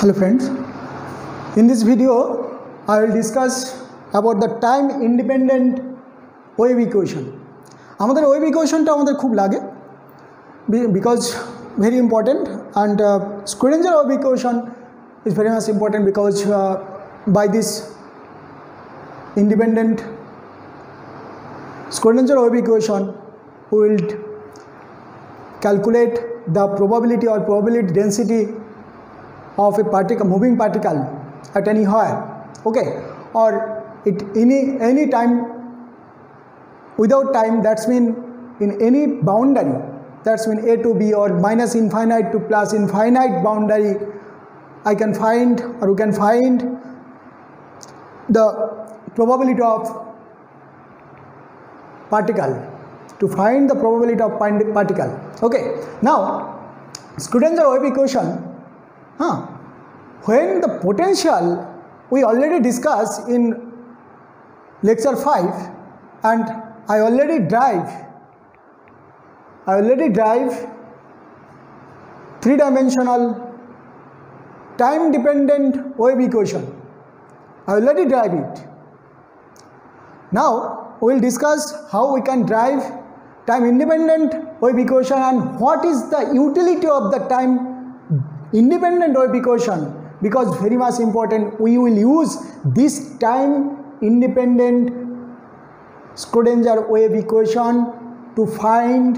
Hello friends, in this video I will discuss about the time independent wave equation. আমাদের wave equation টা আমাদের খুব লাগে because very important, and Schrödinger wave equation is very much important because by this independent Schrödinger wave equation we will calculate the probability or probability density of a particle, moving particle at anywhere, okay, or at any time without time, that's mean in any boundary, that's mean a to b or minus infinite to plus infinite boundary, I can find, or we can find the probability of particle, to find the probability of particle. Okay, now Schrödinger wave equation, when the potential we already discussed in lecture 5, and I already drive three-dimensional time dependent wave equation. I already drive it. Now we will discuss how we can drive time independent wave equation and what is the utility of the time independent wave equation, because very much important, we will use this time independent Schrödinger wave equation to find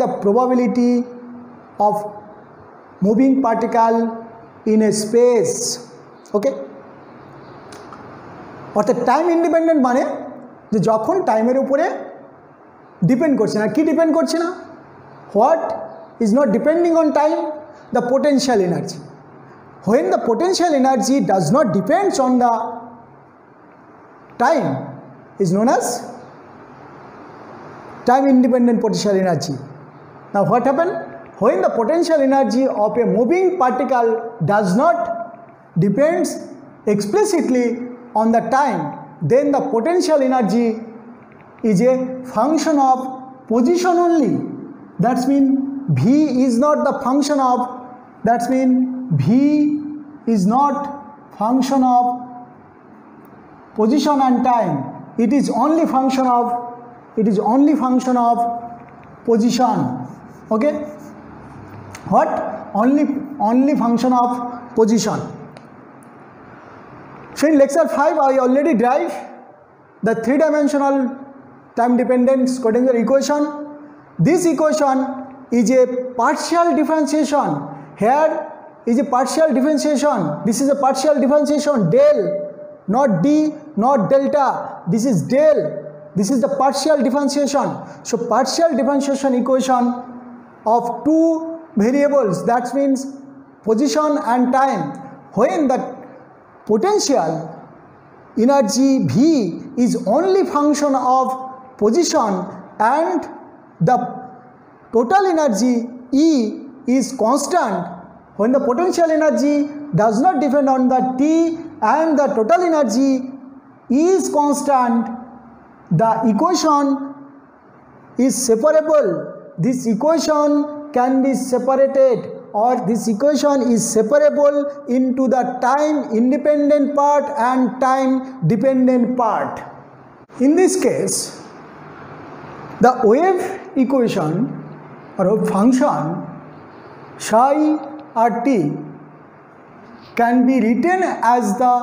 the probability of moving particle in a space. Okay, অর্থাৎ time independent মানে যে যখন টাইমের উপরে depend করছে না, কি depend করছে না, what is not depending on time, the potential energy. When the potential energy does not depend on the time is known as time independent potential energy. Now what happened? When the potential energy of a moving particle does not depends explicitly on the time, then the potential energy is a function of position only. That's mean V is not the function of, that's mean V is not function of position and time, it is only function of position. Okay, what? Only function of position. So in lecture 5 I already drive the three-dimensional time dependent Schrödinger equation. This equation is a partial differentiation. Here is a partial differentiation. This is a partial differentiation, del, not d, not delta. This is del. This is the partial differentiation. So partial differentiation equation of two variables, that means position and time. When the potential energy V is only function of position and the total energy E is constant, when the potential energy does not depend on the T and the total energy is constant, the equation is separable. This equation can be separated, or this equation is separable into the time independent part and time dependent part. In this case, the wave equation or a function psi r t can be written as the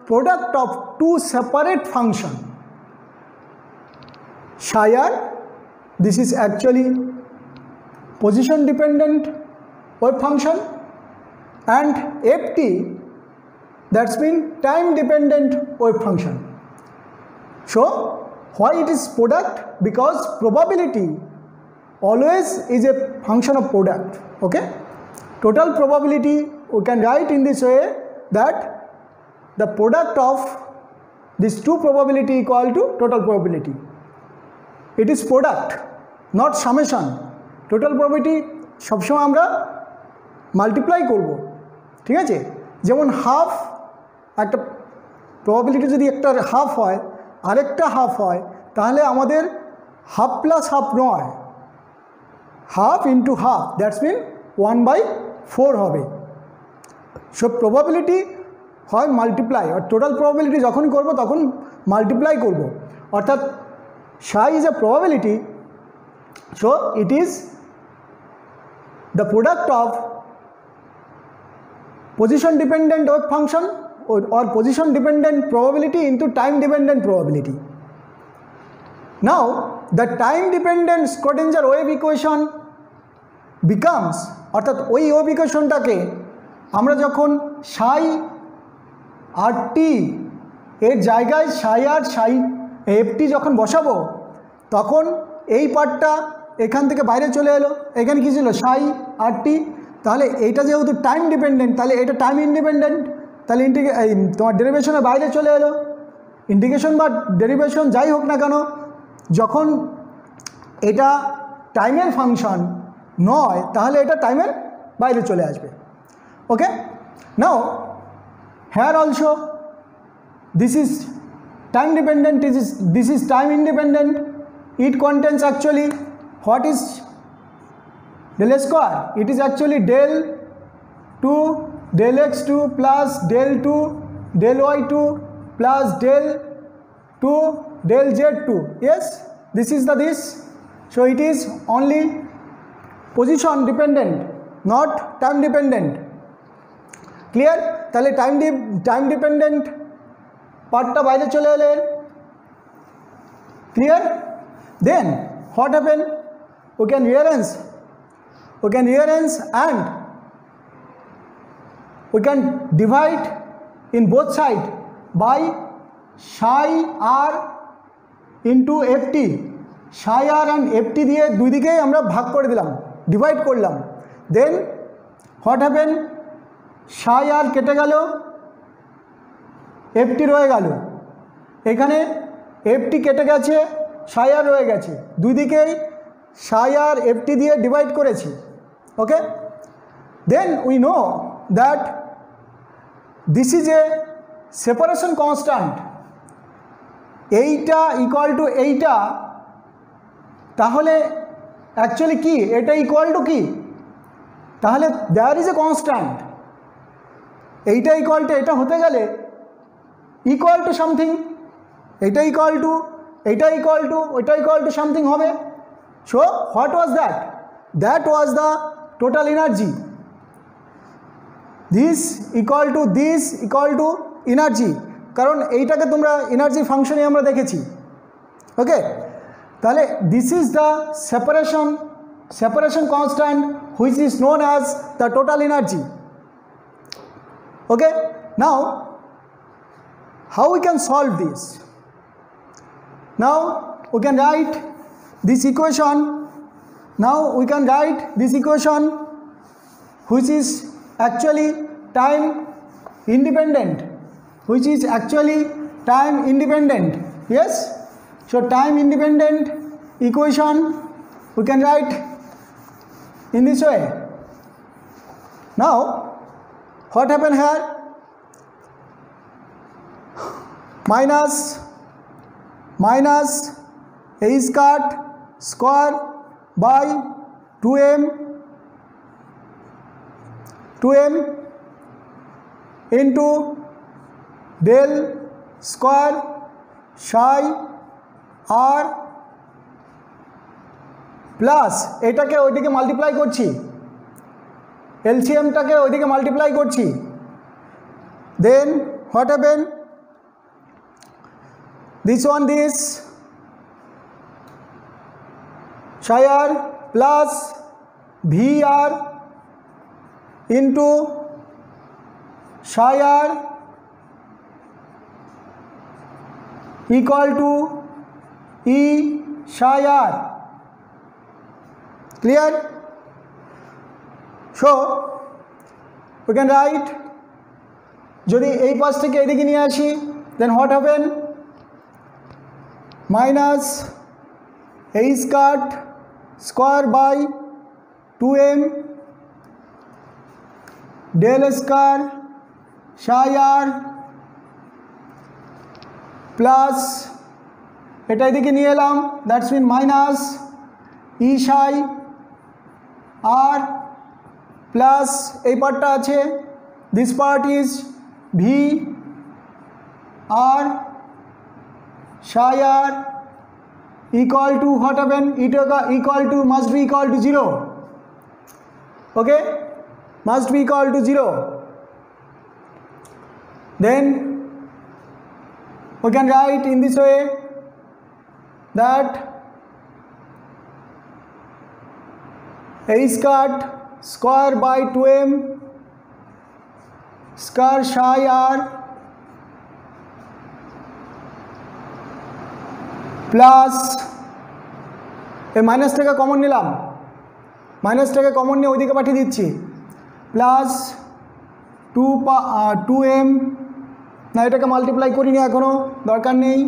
product of two separate functions. Psi r, this is actually position dependent wave function, and ft, that's mean time dependent wave function. So why it is product? Because probability always is a function of product. Okay, total probability we can write in this way, that the product of these two probability equal to total probability. It is product, not summation. Total probability সবসময় আমরা multiply করব, ঠিক আছে, যেমন half, একটা probability যদি একটা half হয় আরেকটা হাফ হয়, তাহলে আমাদের হাফ প্লাস হাফ নয়, half into half, that's mean 1/4 হবে। সো প্রবাবিলিটি হয় মাল্টিপ্লাই, আর টোটাল প্রবাবিলিটি যখন করব তখন মাল্টিপ্লাই করব, অর্থাৎ psi is a probability, so it is the product of position dependent wave function or position dependent probability into time dependent probability. Now the time dependent Schrodinger wave equation becomes, অর্থাৎ ওই wave ইকুয়েশনটাকে আমরা যখন psi আর টি এর জায়গায় psi আর psi FT যখন বসাবো তখন এই পার্টটা এখান থেকে বাইরে চলে এলো, এখানে কী ছিল psi আর টি, তাহলে এইটা যেহেতু টাইম ডিপেন্ডেন্ট তাহলে এটা টাইম ইন্ডিপেন্ডেন্ট, তাহলে তোমার ডেরিভেশনের বাইরে চলে এলো। ইন্টিগ্রেশন বা ডেরিভেশন যাই হোক না কেন, যখন এটা টাইমের ফাংশন নয় তাহলে এটা টাইমের বাইরে চলে আসবে। Okay, now here also this is time dependent, this is time independent. It contains actually what is del square, it is actually del 2 del x2 plus del 2 del y2 plus del 2 del z2. Yes, this is the this, so it is only position dependent, not time dependent. Clear? তাহলে time dependent পার্টটা বাইরে চলে এলেন। Clear? Then what happen, we can rearrange and we can divide in both side by psi r into ft, psi r and ft দিয়ে দুই দিকেই আমরা ভাগ করে দিলাম, ডিভাইড করলাম। দেন হোয়াট হ্যাপেন, psi r কেটে গেল, এফটি রয়ে গেল, এখানে এফটি কেটে গেছে, psi r রয়ে গেছে, দুই দিকেই psi r এফটি দিয়ে ডিভাইড করেছি। Okay, then we know that this is a separation constant, এইটা ইকুয়াল টু এইটা, তাহলে অ্যাকচুয়ালি কি এটা ইকুয়াল টু কি, তাহলে দেয়ার ইজ এ কনস্ট্যান্ট, এইটা ইকুয়াল টু এটা হতে গেলে ইকুয়াল টু সামথিং, এটা ইকুয়াল টু এটা ইকুয়াল টু ওইটা ইকুয়াল টু সামথিং হবে। So what was that, that was the total energy, this equal to energy, কারণ এইটাকে তোমরা এনার্জি ফাংশনে আমরা দেখেছি। ওকে, তাহলে this is the separation constant which is known as the total energy. Okay, now how we can solve this? Now we can write this equation, which is actually time independent, yes, so time independent equation we can write in this way. Now what happened here, minus a square by 2m into del square psi r plus এটাকে ওইদিকে multiply করছি, এলসিএমটাকে ওইদিকে multiply করছি। Then what happen, this psi r plus vr into psi r equal to e psi r. Clear? So we can write, যদি এই পাশ থেকে এদিকে নিয়ে আসি, then what happen, minus a square by 2m del square psi r plus এটা এদিকে নিয়ে এলাম, that's mean minus E psi r plus এই পার্টটা আছে this part is V R psi r equal to what happen? It equal to must be equal to 0. Okay, must be equal to 0. Then we can write in this way that a square by 2m square psi r plus এই মাইনাসটাকে common নিলাম, মাইনাসটাকে common নিয়ে ওইদিকে পাঠিয়ে দিচ্ছি, plus 2m, না এটাকে multiply করিনি এখনও, দরকার নেই,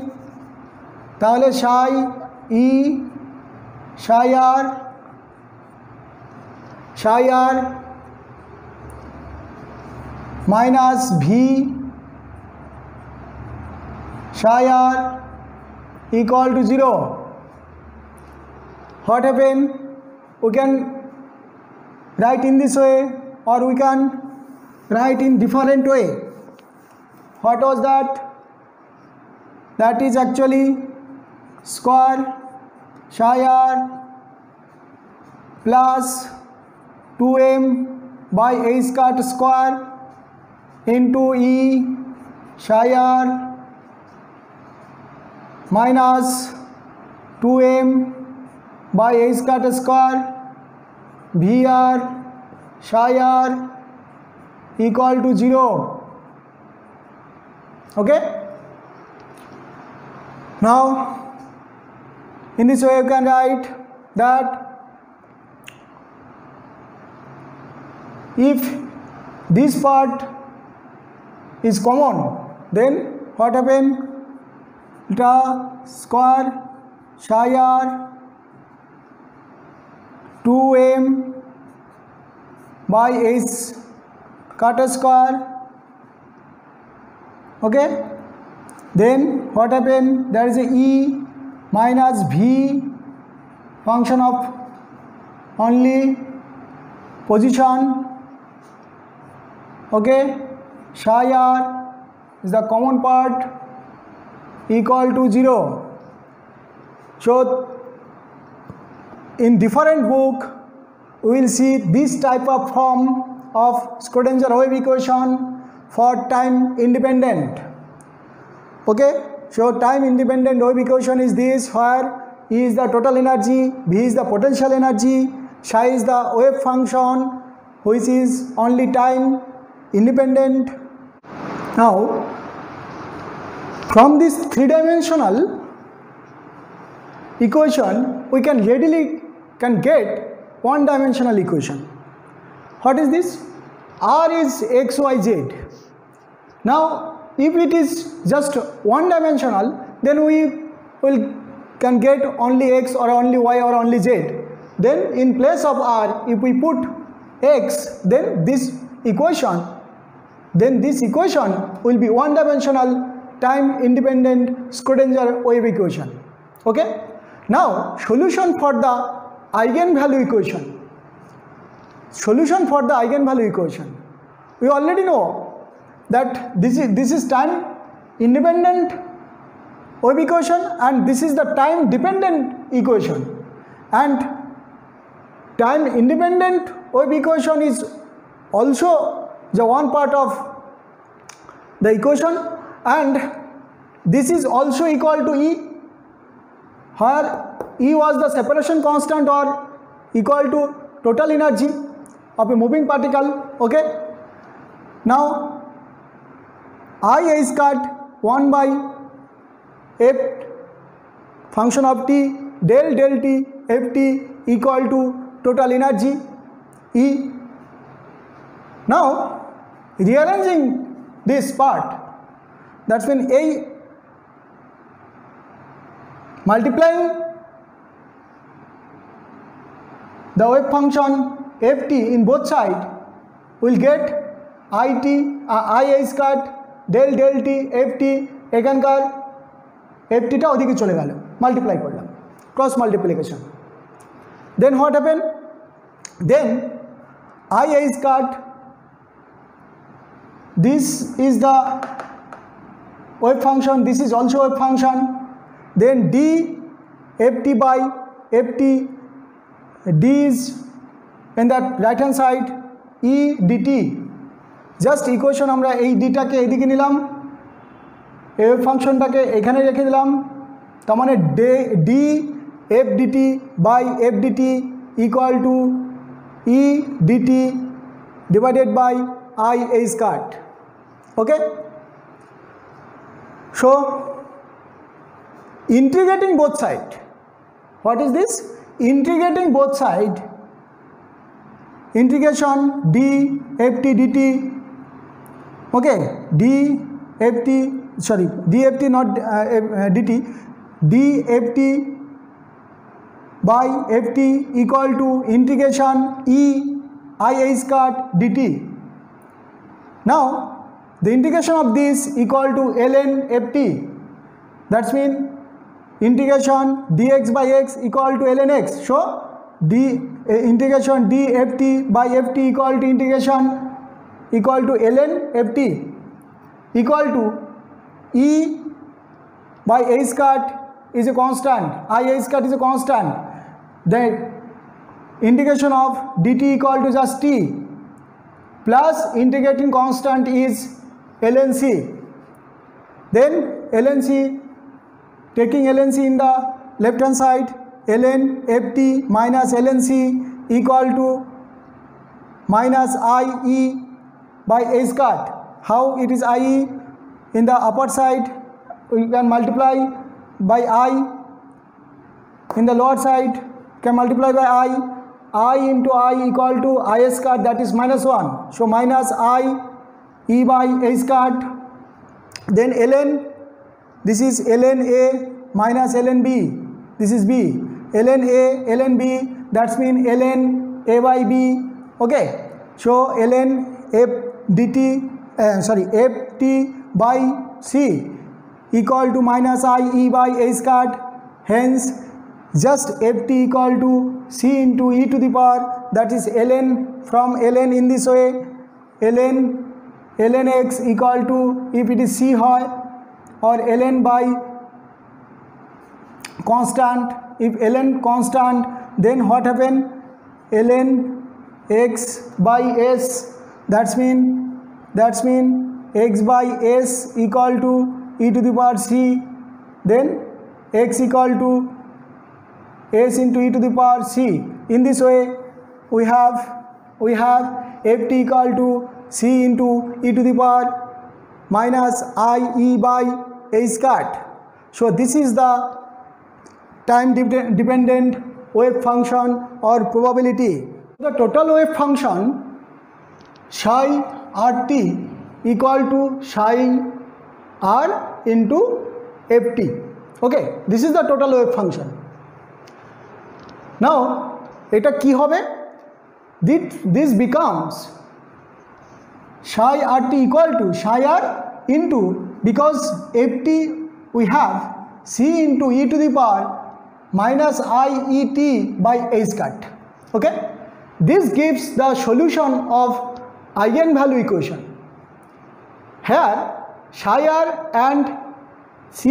তাহলে psi r minus v psi r equal to 0. What happened? We can write in this way or we can write in different way. What was that? That is actually square psi r plus 2m by a square into e psi r minus 2m by a square Vr psi r equal to 0. Okay, now in this way you can write that if this part is common, then what happen? Eta square psi r 2m by a square. Okay, then what happened? There is a e minus v function of only position. Okay, psi r is the common part equal to 0. So in different book we will see this type of form of Schrodinger-Wave equation for time independent. Okay, so time independent wave equation is this, where E is the total energy, V is the potential energy, psi is the wave function which is only time independent. Now from this three-dimensional equation we can readily get one-dimensional equation. What is this? R is x, y, z. Now if it is just one-dimensional, then we can get only x or only y or only z. Then in place of r, if we put x, then this equation will be one-dimensional time independent Schrodinger wave equation. Okay, now solution for the eigenvalue equation. We already know that this is time independent wave equation and this is the time dependent equation, and time independent wave equation is also the one part of the equation, and this is also equal to E, where E was the separation constant or equal to total energy of a moving particle. Okay, now I is cut 1 by f function of t del t ft equal to total energy E. Now rearranging this part, that's when A multiplying the wave function ft in both sides will get it I is cut del t ft, এখানকার ftটা ওদিকে চলে গেল, multiply করলাম, cross multiplication. Then what happen? Then I is cut this is the wave function, this is also wave function. Then d ft by ft, d is in the right hand side, e dt. Just equation আমরা এই ডিটাকে এইদিকে নিলাম, এই ফাংশনটাকে এখানে রেখে দিলাম, তার মানে D F DT by F DT equal to E DT divided by I A square. Okay, so integrating both side, what is this? Integrating both side, integration d ft dt. Okay, dft, sorry, dft not dt, dft by ft equal to integration e I a squared dt. Now the integration of this equal to ln ft, that's mean integration dx by x equal to ln x. So integration dft by ft equal to integration equal to ln ft equal to e by a squared is a constant, I a squared is a constant. Then integration of dt equal to just t plus integrating constant is ln c. Then ln c, taking ln c in the left hand side, ln ft minus ln c equal to minus I e by a squared. How it is I e? In the upper side we can multiply by I, in the lower side can multiply by I into I equal to I squared, that is minus 1. So minus I e by a squared. Then ln, this is ln a minus ln b, this is b, ln a ln b, that's mean ln a by b. Okay, so ln f dt ft by c equal to minus I e by a squared. Hence just ft equal to c into e to the power, that is ln, from ln in this way ln x equal to, if it is c hoy, or ln by constant, if ln constant then what happen, ln x by s, that's mean x by s equal to e to the power c, then x equal to s into e to the power c. In this way we have ft equal to c into e to the power minus I e by a squared. So this is the time dependent wave function or probability. The total wave function psi rt equal to psi r into ft. Okay, this is the total wave function. Now এটা কি হবে, this becomes psi rt equal to psi r into, because ft we have c into e to the power minus I e t by a squared. Okay, this gives the solution of eigenvalue equation. Here psi r and c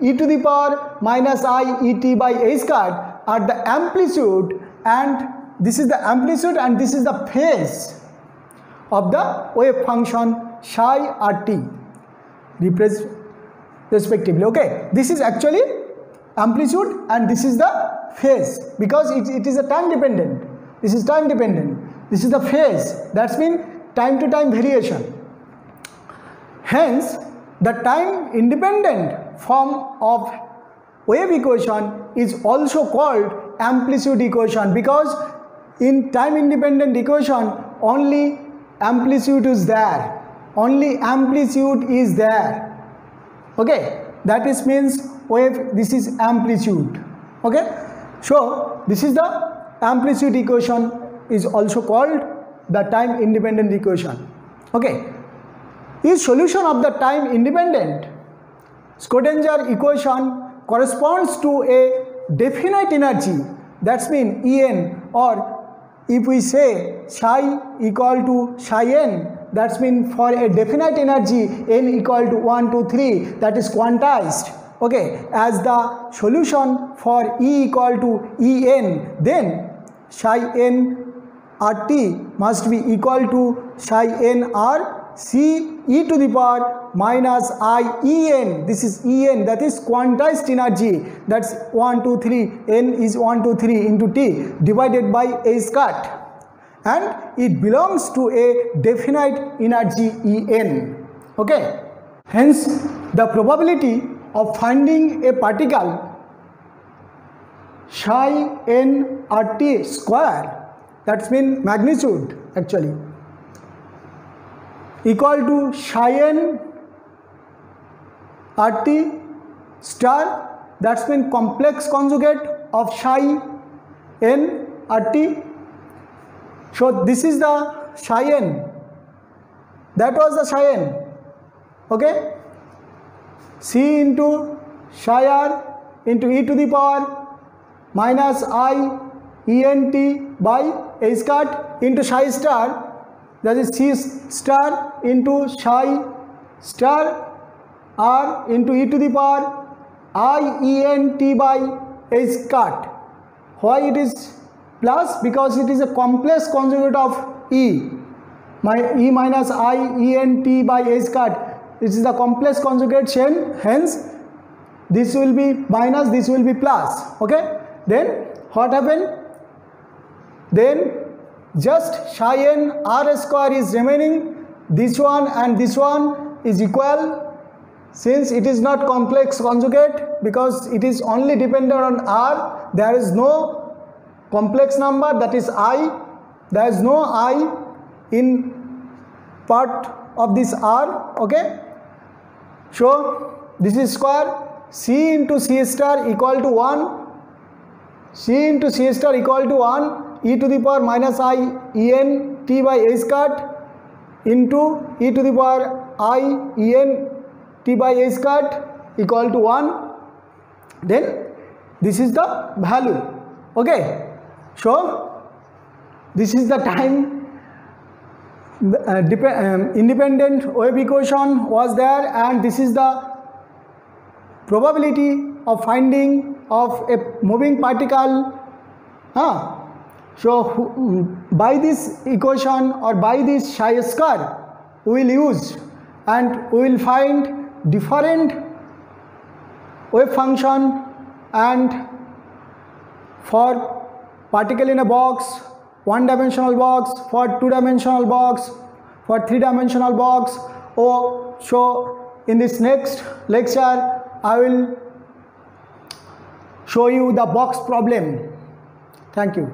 e to the power minus I e t by a squared are the amplitude, and this is the amplitude and this is the phase of the wave function psi rt respectively. Okay, this is actually amplitude and this is the phase, because it is a time dependent, this is time dependent, this is the phase, that's mean time to time variation. Hence the time independent form of wave equation is also called amplitude equation, because in time independent equation only amplitude is there, only amplitude is there. Okay, that is means wave, this is amplitude. Okay, so this is the amplitude equation, is also called the time independent equation. Okay, is solution of the time independent Schrödinger equation corresponds to a definite energy, that's mean En, or if we say psi equal to psi n, that's mean for a definite energy n equal to 1, 2, 3, that is quantized, okay, as the solution for E equal to En, then psi n RT must be equal to psi n R C e to the power minus I En. This is En, that is quantized energy, that's 1, 2, 3, n is 1, 2, 3 into T divided by h cut, and it belongs to a definite energy En, okay. Hence the probability of finding a particle psi n RT square, that's mean magnitude actually, equal to psi n RT star, that's mean complex conjugate of psi n RT. So this is the psi n, that was the psi n, okay, C into psi r into e to the power minus I ENT by h cut into psi star, that is C star into psi star r into e to the power IENT by h cut. Why it is plus? Because it is a complex conjugate of E minus IENT by h cut. This is the complex conjugate chain, hence this will be minus, this will be plus, okay. Then what happened? Then just psi n R square is remaining, this one and this one is equal, since it is not complex conjugate, because it is only dependent on R, there is no complex number, that is I, there is no I in part of this R, okay. So this is square, C into C star equal to 1, C into C star equal to 1, e to the power minus I En t by h cut into e to the power I En t by h cut equal to 1, then this is the value, okay. So this is the time independent wave equation was there, and this is the probability of finding of a moving particle. So by this equation or by this psi square we will use, and we will find different wave function, and for particle in a box, one dimensional box, for two dimensional box, for three dimensional box. So in this next lecture I will show you the box problem. Thank you.